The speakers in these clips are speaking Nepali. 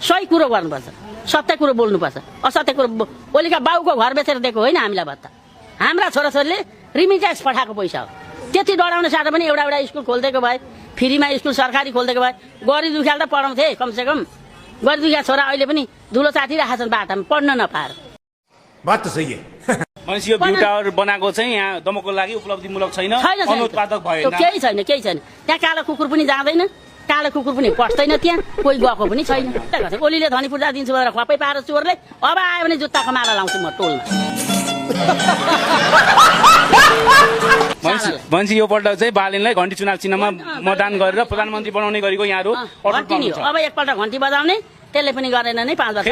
सही कुरो गर्नुपर्छ, सत्य कुरो बोल्नुपर्छ। असत्य कुरो ओलीका बाउको घर बेचेर दिएको होइन हामीलाई भत्ता, हाम्रा छोराछोरीले रिमिटेन्स पठाएको पैसा हो। त्यति डराउने साथै पनि एउटा स्कुल खोलिदिएको भए, फ्रीमा स्कुल सरकारी खोलिदिएको भए गरिब दुखियाले त पढाउँथे। कमसेकम गरिब दुखिया छोरा अहिले पनि धुलो चाटिरहेका छन् बाटामा पढ्न नपाएर। बात त सही है। भनेपछि यो भ्यू टावर बनाएको चाहिँ यहाँ दमकको लागि उपलब्धिमूलक छैन, अनुत्पादक भएन, केही छैन। त्यहाँ कालो कुकुर पनि जाँदैन, कालो कुकुर पनि पस्दैन, त्यहाँ कोही गएको पनि छैन। ओलीले धनी पूर्जा दिन्छु भनेर खपै पाएर चोरले अब आयो भने जुत्ताको माला लाउँछु म टोलमा। भनेपछि यो पल्ट चाहिँ बालेनलाई घन्टी चुनाव चिन्हमा मतदान गरेर प्रधानमन्त्री बनाउने गरेको यहाँहरू अब एकपल्ट घन्टी बजाउने, त्यसले पनि गरेन नै 5 वर्ष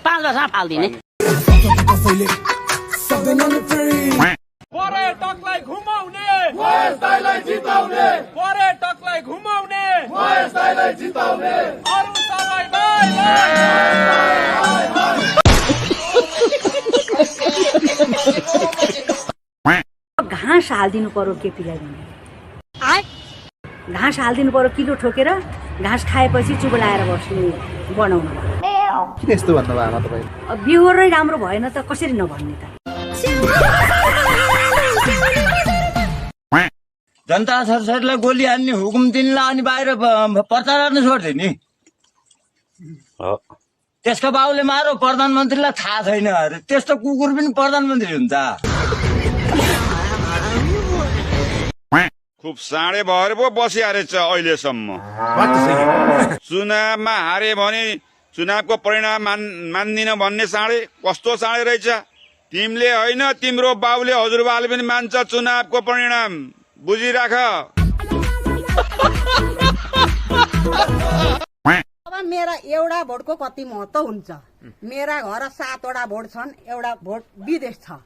5 वर्षमा फाल्दिने। पर्यटकलाई घुमाउने, पर्यटकलाई जिताउने, पर्यटकलाई घुमाउने, पर्यटकलाई जिताउने, अरु सबै बाइ घाँस हालिदिनु पर्यो केपीलाई भने, घाँस हालिदिनु पर्यो किलो ठोकेर, घाँस खाएपछि चुबलाएर बस्ने बनाउनु। किन यस्तो भन्नुभयो आमा तपाईँ? बिहोरै राम्रो भएन त कसरी नभन्ने त। जनता छोरछोरीलाई गोली हान्ने हुकुम दिनलाई अनि बाहिर प्रचार गर्न छोड्थे नि। त्यसको बाउले मारो प्रधानमन्त्रीलाई थाहा छैन अरे, त्यस्तो कुकुर पनि प्रधानमन्त्री हुन्छ। खुब साँडे भएर पो बसिया रहेछ अहिलेसम्म। चुनावमा हारे भने चुनावको परिणाम मान्दिन भन्ने साँडे, कस्तो साँडे रहेछ। तिमीले होइन तिम्रो बाउले हजुरबाले पनि मान्छ चुनावको परिणाम, बुझिराख। अब मेरा एउटा भोटको कति महत्व हुन्छ? मेरा घर 7 वटा भोट छन्, एउटा भोट विदेश छ।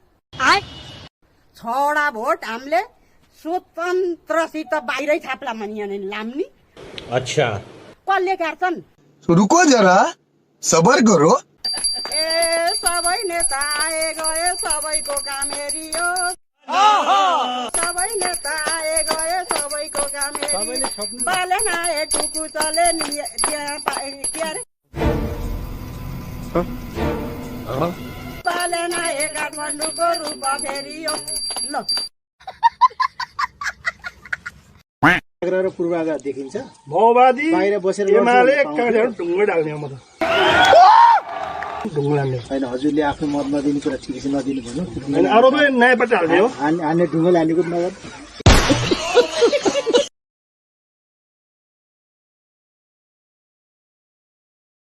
6 वटा भोट हामीले स्वतन्त्रसित बाहिरै छाप्ला मानिने लाम्नी। अच्छा, कसले काट्छन्? रुको जरा, सबर करो। ए सबै नेता आए गए, सबैको काम हेरियो। सबै नेता आए गए, सबैको काम हेरियो। बालेन आए टुकु चले बालेन आए काठमाडौँको रूप फेरियो। ल र पूर्वाधार देखिन्छ। माओवादी बाहिर बसेर एमाले ढुङ्गो ढाल्ने म त ढुङ्गो हाल्ने होइन। हजुरले आफ्नो मत नदिने कुरा ठिक छ, नदिनु भन्नु। आरोपै नयाँ पार्टी हाल्ने हो। हान्ने ढुङ्गो हानेको नगर।